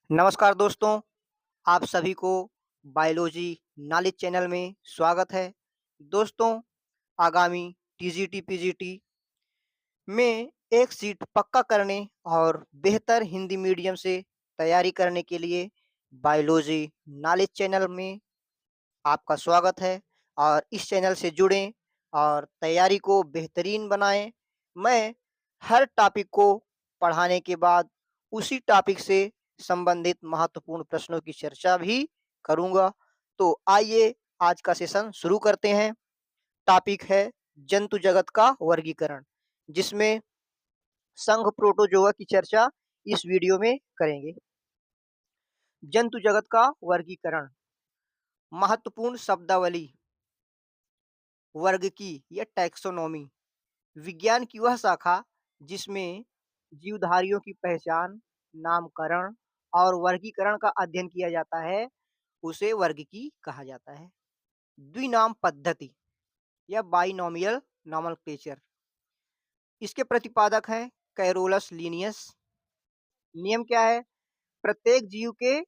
नमस्कार दोस्तों, आप सभी को बायोलॉजी नॉलेज चैनल में स्वागत है। दोस्तों, आगामी टीजीटी पीजीटी में एक सीट पक्का करने और बेहतर हिंदी मीडियम से तैयारी करने के लिए बायोलॉजी नॉलेज चैनल में आपका स्वागत है और इस चैनल से जुड़ें और तैयारी को बेहतरीन बनाएं। मैं हर टॉपिक को पढ़ाने के बाद उसी टॉपिक से संबंधित महत्वपूर्ण प्रश्नों की चर्चा भी करूंगा। तो आइए आज का सेशन शुरू करते हैं। टॉपिक है जंतु जगत का वर्गीकरण, जिसमें संघ प्रोटोजोआ की चर्चा इस वीडियो में करेंगे। जंतु जगत का वर्गीकरण, महत्वपूर्ण शब्दावली, वर्ग की या टैक्सोनॉमी, विज्ञान की वह शाखा जिसमें जीवधारियों की पहचान, नामकरण और वर्गीकरण का अध्ययन किया जाता है, उसे वर्गिकी कहा जाता है। द्विनाम पद्धति या बाइनोमियल नोमेनक्लेचर, इसके प्रतिपादक हैं कैरोलस लिनियस। नियम क्या है? प्रत्येक जीव के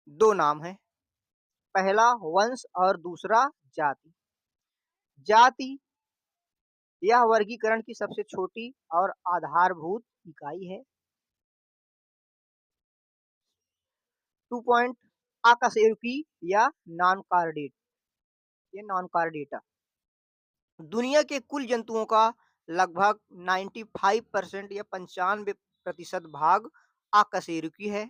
दो नाम हैं, पहला वंश और दूसरा जाति। जाति यह वर्गीकरण की सबसे छोटी और आधारभूत इकाई है। 2 पॉइंट आकाशेरुकी या नॉन कार्डेट, ये नॉन कार्डेटा। दुनिया के कुल जंतुओं का लगभग 95% या 95% भाग आकशेरुकी है।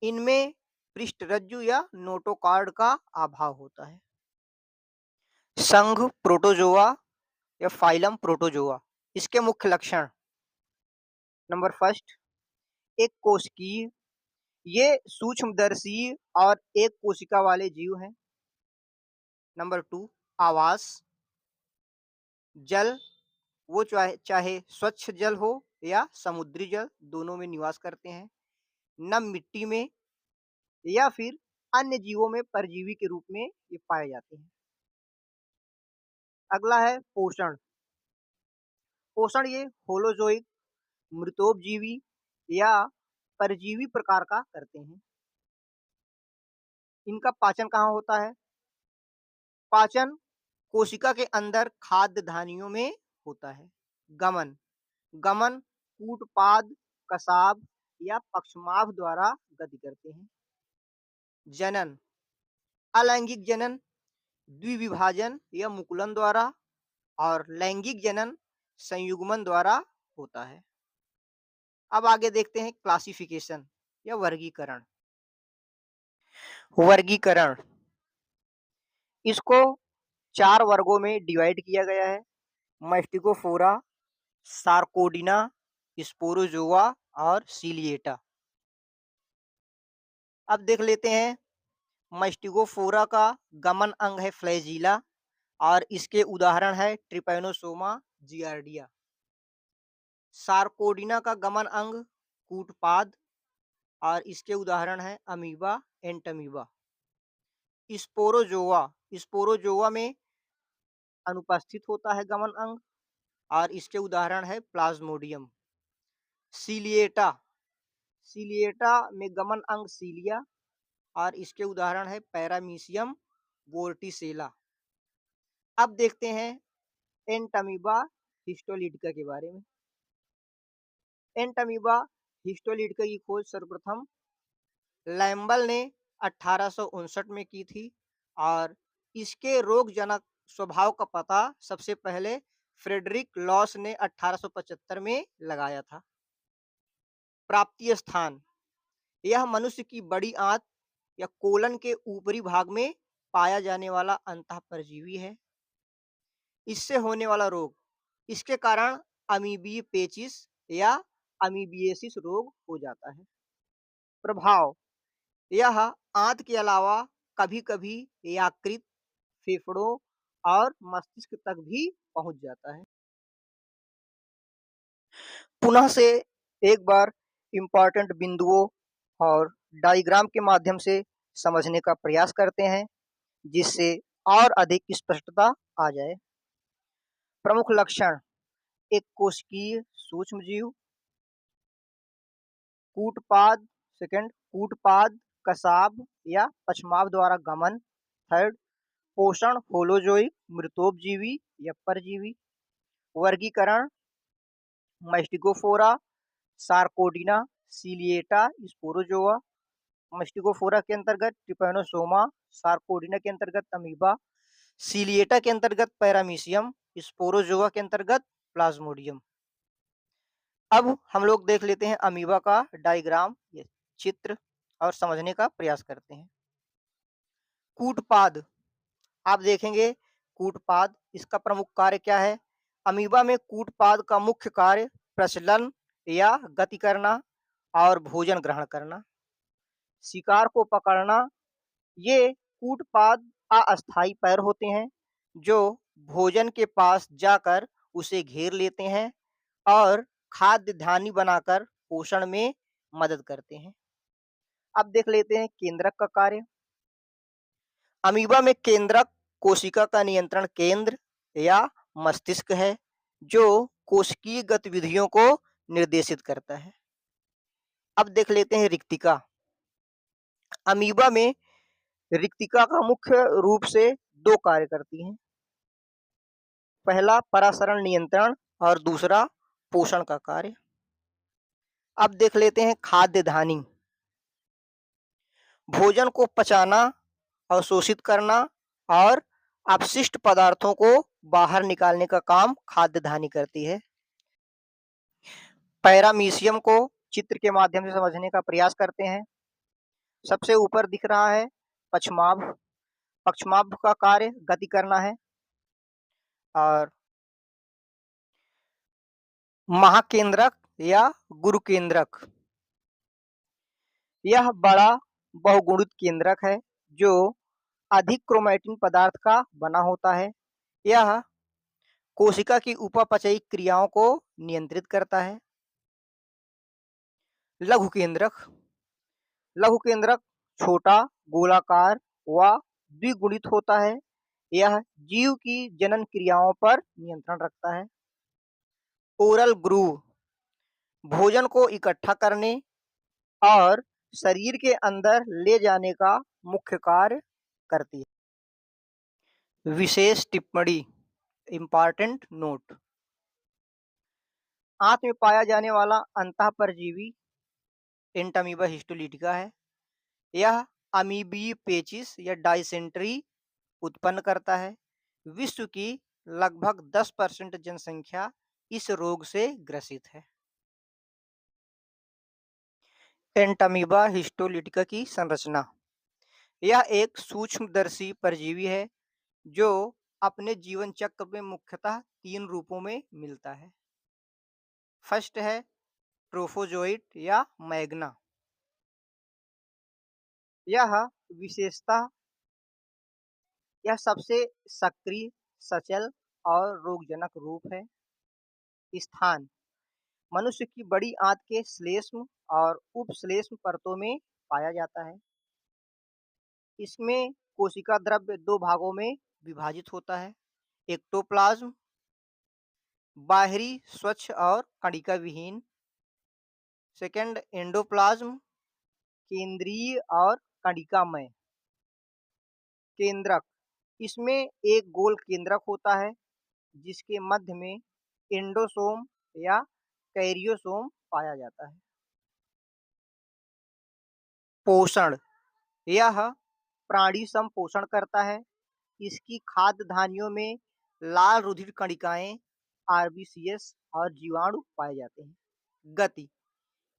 इनमें पृष्ठरज्जु या नोटोकॉर्ड का अभाव होता है। संघ प्रोटोजोआ या फाइलम प्रोटोजोआ, इसके मुख्य लक्षण। नंबर फर्स्ट, एक कोशिकीय, ये सूक्ष्मदर्शी और एक कोशिका वाले जीव हैं। नंबर टू, आवास, जल, वो चाहे चाहे स्वच्छ जल हो या समुद्री जल, दोनों में निवास करते हैं। नम मिट्टी में या फिर अन्य जीवों में परजीवी के रूप में ये पाए जाते हैं। अगला है पोषण। पोषण ये होलोजोइक, मृतोपजीवी या परजीवी प्रकार का करते हैं। इनका पाचन कहाँ होता है? पाचन कोशिका के अंदर खाद्य धानियों में होता है। गमन, गमन कूटपाद, कसाब या पक्षमाभ द्वारा गति करते हैं। जनन, अलैंगिक जनन द्विविभाजन या मुकुलन द्वारा, और लैंगिक जनन संयुग्मन द्वारा होता है। अब आगे देखते हैं क्लासिफिकेशन या वर्गीकरण। वर्गीकरण, इसको 4 वर्गों में डिवाइड किया गया है। मैस्टिकोफोरा, सार्कोडिना, स्पोरोजोआ और सीलिएटा। अब देख लेते हैं। मैस्टिकोफोरा का गमन अंग है फ्लैजिला और इसके उदाहरण है ट्रिपैनोसोमा जियार्डिया। सार्कोडिना का गमन अंग कूटपाद और इसके उदाहरण है अमीबा, एंटमीबा। स्पोरोजोआ, स्पोरोजोआ में अनुपस्थित होता है गमन अंग और इसके उदाहरण है प्लाज्मोडियम। सीलिएटा, सीलिएटा में गमन अंग सीलिया और इसके उदाहरण है पैरामीशियम वोर्टिसेला। अब देखते हैं एंटमीबा हिस्टोलिटिका के बारे में। एंटमीबा हिस्टोलिटिका की खोज सर्वप्रथम लैम्बल ने 1859 में की थी और इसके रोगजनक स्वभाव का पता सबसे पहले फ्रेडरिक लॉस ने 1875 में लगाया था। प्राप्ति स्थान, यह मनुष्य की बड़ी आंत या कोलन के ऊपरी भाग में पाया जाने वाला अंतः परजीवी है। इससे होने वाला रोग, इसके कारण अमीबीय पेचिस या अमीबिएसिस रोग हो जाता है। प्रभाव, यह आंत के अलावा कभी-कभी यकृत, फेफड़ों और मस्तिष्क तक भी पहुंच जाता है। पुनः से एक बार इम्पोर्टेंट बिंदुओं और डायग्राम के माध्यम से समझने का प्रयास करते हैं, जिससे और अधिक स्पष्टता आ जाए। प्रमुख लक्षण, एक कोशिकीय सूक्ष्मजीव, कूटपाद सेकंड, कूटपाद, कसाब या पछमाव द्वारा गमन। थर्ड, पोषण, होलोजोई, मृतोपजीवी या परजीवी। वर्गीकरण, मैस्टिकोफोरा, सार्कोडिना, सीलिएटा, स्पोरोजोआ। मैस्टिकोफोरा के अंतर्गत ट्रिपैनोसोमा, सार्कोडिना के अंतर्गत अमीबा, सीलिएटा के अंतर्गत पैरामीशियम, स्पोरोजोआ के अंतर्गत प्लाज्मोडियम। अब हम लोग देख लेते हैं अमीबा का डायग्राम, ये चित्र, और समझने का प्रयास करते हैं। कूटपाद, आप देखेंगे कूटपाद, इसका प्रमुख कार्य क्या है? अमीबा में कूटपाद का मुख्य कार्य प्रचलन या गति करना और भोजन ग्रहण करना, शिकार को पकड़ना। ये कूटपाद अस्थायी पैर होते हैं जो भोजन के पास जाकर उसे घेर लेते हैं और खाद्य धानी बनाकर पोषण में मदद करते हैं। अब देख लेते हैं केंद्रक का कार्य। अमीबा में केंद्रक कोशिका का नियंत्रण केंद्र या मस्तिष्क है जो कोशिकीय गतिविधियों को निर्देशित करता है। अब देख लेते हैं रिक्तिका। अमीबा में रिक्तिका का मुख्य रूप से दो कार्य करती हैं। पहला परासरण नियंत्रण और दूसरा पोषण का कार्य। अब देख लेते हैं खाद्य धानी। भोजन को पचाना, अवशोषित करना और अपशिष्ट पदार्थों को बाहर निकालने का काम खाद्य धानी करती है। पैरामीशियम को चित्र के माध्यम से समझने का प्रयास करते हैं। सबसे ऊपर दिख रहा है पछमाभ। पक्षमाभ का कार्य गति करना है। और महाकेंद्रक या गुरुकेंद्रक, यह बड़ा बहुगुणित केंद्रक है जो अधिक क्रोमैटिन पदार्थ का बना होता है। यह कोशिका की उपापचयी क्रियाओं को नियंत्रित करता है। लघु केंद्रक, लघु केंद्रक छोटा, गोलाकार व द्विगुणित होता है। यह जीव की जनन क्रियाओं पर नियंत्रण रखता है। ओरल ग्रूव, भोजन को इकट्ठा करने और शरीर के अंदर ले जाने का मुख्य कार्य करती है। विशेष टिप्पणी, इम्पॉर्टेंट नोट। आंत में पाया जाने वाला अंतःपरजीवी एंटामीबा हिस्टोलिटिका है। यह अमीबीय पेचिस या डायसेंट्री उत्पन्न करता है। विश्व की लगभग 10% जनसंख्या इस रोग से ग्रसित है। एंटामीबा हिस्टोलिटिका की संरचना, यह एक सूक्ष्मदर्शी परजीवी है जो अपने जीवन चक्र में मुख्यतः 3 रूपों में मिलता है। फर्स्ट है ट्रोफोजोइट या मैग्ना। यह विशेषता, यह सबसे सक्रिय, सचल और रोगजनक रूप है। स्थान, मनुष्य की बड़ी आंत के श्लेष्म और उपश्लेष्म परतों में पाया जाता है। इसमें कोशिका द्रव्य 2 भागों में विभाजित होता है। एक्टोप्लाज्म, बाहरी स्वच्छ और कणिका विहीन। सेकंड, एंडोप्लाज्म, केंद्रीय और कणिकामय। केंद्रक, इसमें एक गोल केंद्रक होता है जिसके मध्य में एंडोसोम या कैरियोसोम पाया जाता है। पोषण, यह प्राणी संपोषण करता है। इसकी खाद्य धानियों में लाल रुधिर कणिकाएं, आरबीसीएस और जीवाणु पाए जाते हैं। गति,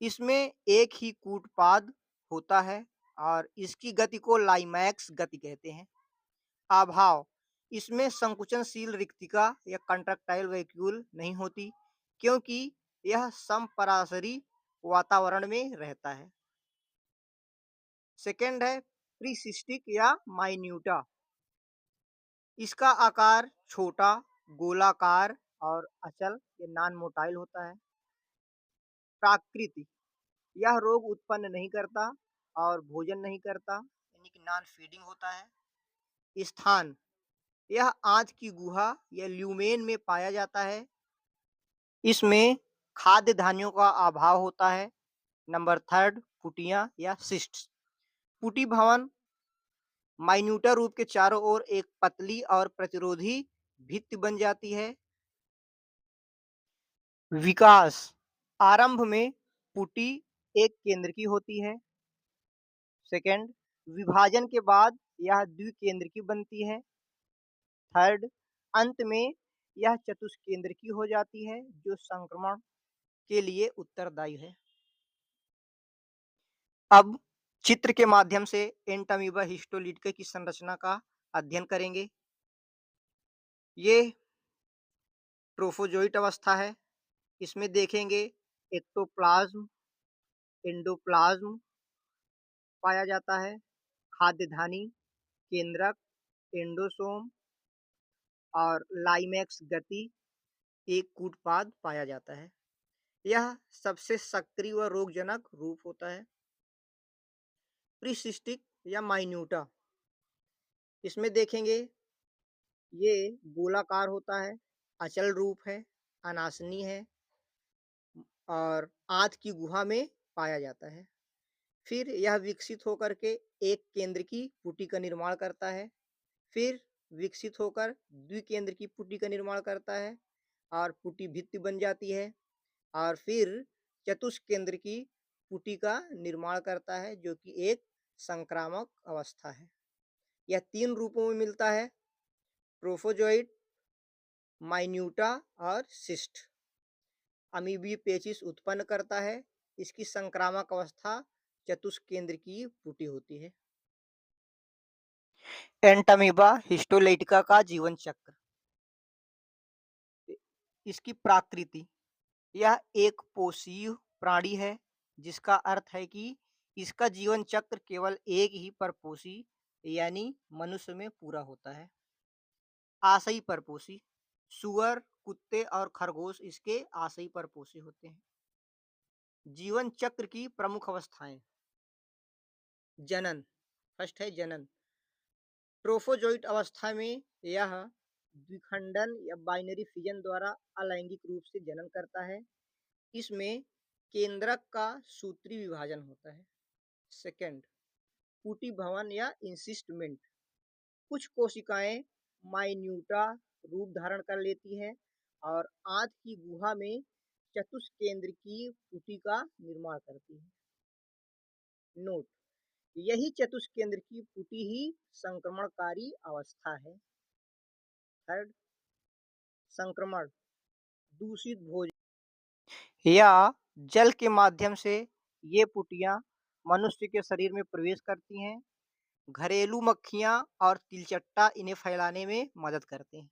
इसमें एक ही कूटपाद होता है और इसकी गति को लाइमैक्स गति कहते हैं। अभाव, इसमें संकुचनशील रिक्तिका या कंट्रैक्टाइल वैक्यूल नहीं होती क्योंकि यह समपराशरी वातावरण में रहता है। सेकंड है प्रीसिस्टिक या माइन्यूटा। इसका आकार छोटा, गोलाकार और अचल या नॉन मोटाइल होता है। प्राकृति, यह रोग उत्पन्न नहीं करता और भोजन नहीं करता, यानी कि नॉन फीडिंग होता है। स्थान, यह आंत की गुहा या ल्यूमेन में पाया जाता है। इसमें खाद्य धान्यों का अभाव होता है नंबर थर्ड, पुटियाँ या सिस्ट्स। पुटी भवन माइन्यूटा रूप के चारों ओर एक पतली और प्रतिरोधी भित्ति बन जाती है। विकास आरंभ में पुटी एक केंद्र की होती है। सेकंड, विभाजन के बाद यह द्विकेंद्र की बनती है। थर्ड, अंत में यह चतुष्केंद्र की हो जाती है जो संक्रमण के लिए उत्तरदायी है। अब चित्र के माध्यम से एंटामीबा हिस्टोलिटिका की संरचना का अध्ययन करेंगे। ये ट्रोफोजोइट अवस्था है। इसमें देखेंगे एक्टोप्लाज्म, एंडोप्लाज्म पाया जाता है, खाद्यधानी, केंद्रक, एंडोसोम और लाइमेक्स गति एक कूटपाद पाया जाता है। यह सबसे सक्रिय व रोगजनक रूप होता है। प्रीसिस्टिक या माइन्यूटा, इसमें देखेंगे ये गोलाकार होता है, अचल रूप है, अनासनी है और आंत की गुहा में पाया जाता है। फिर यह विकसित होकर के एक केंद्र की पुटी का निर्माण करता है। फिर विकसित होकर द्विकेंद्र की पुटी का निर्माण करता है और पुटी भित्ति बन जाती है और फिर चतुष्केंद्र की पुटी का निर्माण करता है जो कि एक संक्रामक अवस्था है। यह तीन रूपों में मिलता है, ट्रोफोजोइट, माइन्यूटा और सिस्ट। अमीबीय पेचिश उत्पन्न करता है। इसकी संक्रामक अवस्था चतुष्केंद्र की पुटी होती है। एंटामीबा हिस्टोलाइटिका का जीवन चक्र। इसकी प्रकृति, यह एक पोषीय प्राणी है जिसका अर्थ है कि इसका जीवन चक्र केवल एक ही परपोषी यानी मनुष्य में पूरा होता है। आशयी परपोषी, सुअर, कुत्ते और खरगोश इसके आशयी परपोषी होते हैं। जीवन चक्र की प्रमुख अवस्थाएं। जनन, फर्स्ट है जनन। ट्रोफोजोइट अवस्था में यह द्विखंडन या बाइनरी फिजन द्वारा अलैंगिक रूप से जनन करता है। इसमें केंद्रक का सूत्री विभाजन होता है। सेकंड, पुटी भवन या इंसिस्टमेंट। कुछ कोशिकाएं माइन्यूटा रूप धारण कर लेती है और आंत की गुहा में चतुष्केंद्र की पुटी का निर्माण करती है। नोट, यही चतुष्केंद्र की पुटी ही संक्रमणकारी अवस्था है। थर्ड, संक्रमण, दूषित भोजन या जल के माध्यम से ये पुटियां मनुष्य के शरीर में प्रवेश करती हैं। घरेलू मक्खियां और तिलचट्टा इन्हें फैलाने में मदद करते हैं।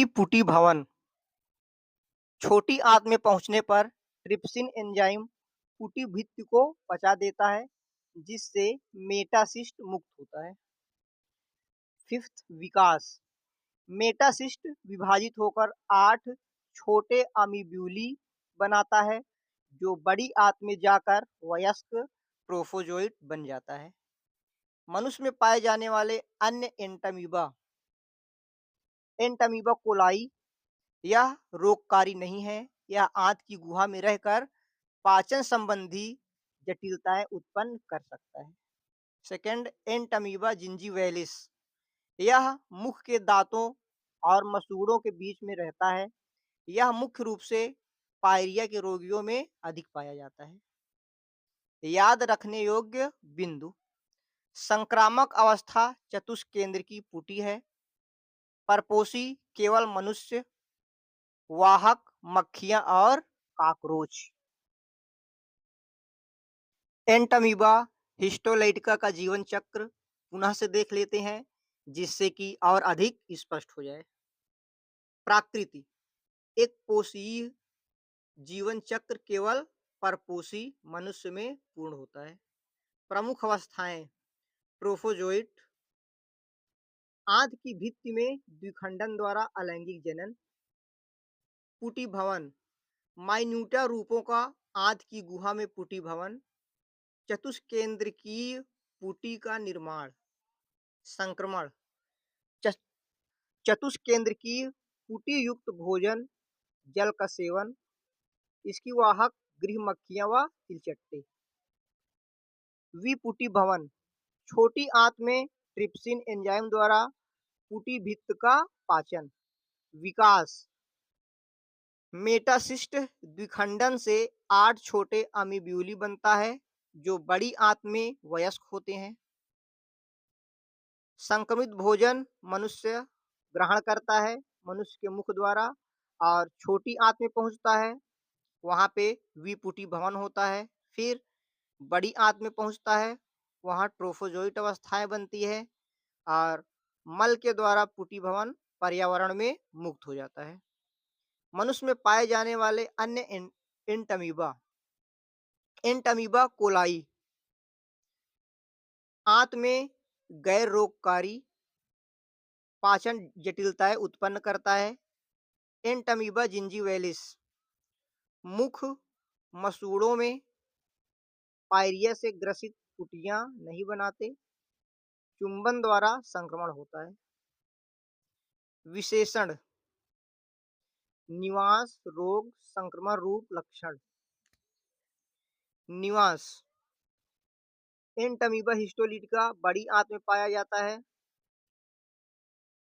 पुटी भवन, छोटी आंत में पहुंचने पर ट्रिप्सिन एंजाइम पुटी भित्ति को पचा देता है जिससे मेटासिस्ट मुक्त होता है। फिफ्थ, विकास, मेटासिस्ट विभाजित होकर 8 छोटे अमीब्यूली बनाता है जो बड़ी आंत में जाकर वयस्क ट्रोफोजोइट बन जाता है। मनुष्य में पाए जाने वाले अन्य एंटामीबा कोलाई, यह रोगकारी नहीं है। यह आंत की गुहा में रहकर पाचन संबंधी जटिलताएं उत्पन्न कर सकता है। सेकंड, एंटामीबा जिंजीवैलिस, यह मुख के दांतों और मसूड़ों के बीच में रहता है। यह मुख्य रूप से पायरिया के रोगियों में अधिक पाया जाता है। याद रखने योग्य बिंदु, संक्रामक अवस्था चतुष्केंद्र की पुटी है। परपोषी केवल मनुष्य, वाहक मक्खियां और कॉकरोच। एंटामीबा हिस्टोलाइटिका का जीवन चक्र पुनः से देख लेते हैं जिससे कि और अधिक स्पष्ट हो जाए। प्रकृति, एक कोषीय जीवन चक्र केवल परपोषी मनुष्य में पूर्ण होता है। प्रमुख अवस्थाएं, ट्रोफोजोइट, आंत की भित्ति में द्विखंडन द्वारा अलैंगिक जनन। पुटी भवन, माइन्यूटा रूपों का आंत की गुहा में पुटी भवन। चतुष्केंद्रकीय पुटी का निर्माण। संक्रमण, चतुष्केंद्रकीय पुटी युक्त भोजन, जल का सेवन। इसकी वाहक गृह मक्खियाँ व तिलचट्टे। विपुटी भवन, छोटी आंत में ट्रिप्सिन एंजाइम द्वारा पुटी भित्त का पाचन। विकास, मेटासिस्ट द्विखंडन से 8 छोटे अमीब्यूली बनता है जो बड़ी आंत में वयस्क होते हैं। संक्रमित भोजन मनुष्य ग्रहण करता है, मनुष्य के मुख द्वारा, और छोटी आंत में पहुंचता है, वहां पे विपुटी भवन होता है। फिर बड़ी आंत में पहुंचता है, वहां ट्रोफोजोइट अवस्थाएं बनती है, और मल के द्वारा पुटी भवन पर्यावरण में मुक्त हो जाता है। मनुष्य में पाए जाने वाले अन्य एंटमीबा, एंटमीबा कोलाई आंत में गैर रोगकारी पाचन जटिलताएं उत्पन्न करता है। एंटमीबा जिंजीवैलिस मुख मसूड़ों में पायरिया से ग्रसित कुटियां नहीं बनाते, चुंबन द्वारा संक्रमण होता है। विशेषण, निवास रोग संक्रमण रूप लक्षण। निवास, एंटमीबा हिस्टोलिटिका बड़ी आंत में पाया जाता है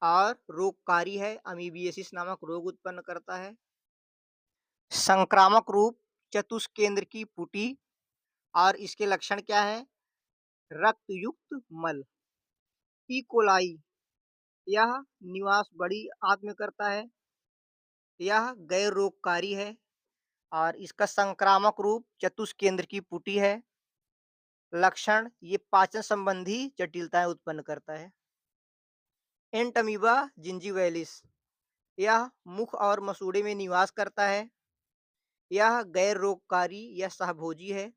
और रोगकारी है, अमीबिएसिस नामक रोग उत्पन्न करता है। संक्रामक रूप चतुष्केंद्र की पुटी, और इसके लक्षण क्या है? रक्त युक्त मल। ई कोलाई, यह निवास बड़ी आंत में करता है, यह गैर रोगकारी है, और इसका संक्रामक रूप चतुष्केंद्र की पुटी है। लक्षण, ये पाचन संबंधी जटिलताएं उत्पन्न करता है। एंटमीबा जिंजीवैलिस, यह मुख और मसूड़े में निवास करता है, यह गैर रोगकारी या सहभोजी है,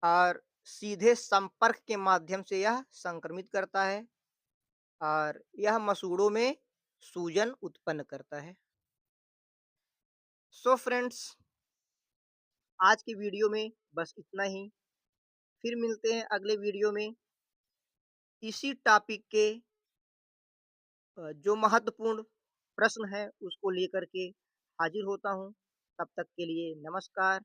और सीधे संपर्क के माध्यम से यह संक्रमित करता है, और यह मसूड़ों में सूजन उत्पन्न करता है। सो फ्रेंड्स, आज की वीडियो में बस इतना ही। फिर मिलते हैं अगले वीडियो में इसी टॉपिक के जो महत्वपूर्ण प्रश्न है उसको लेकर के हाजिर होता हूँ। तब तक के लिए नमस्कार।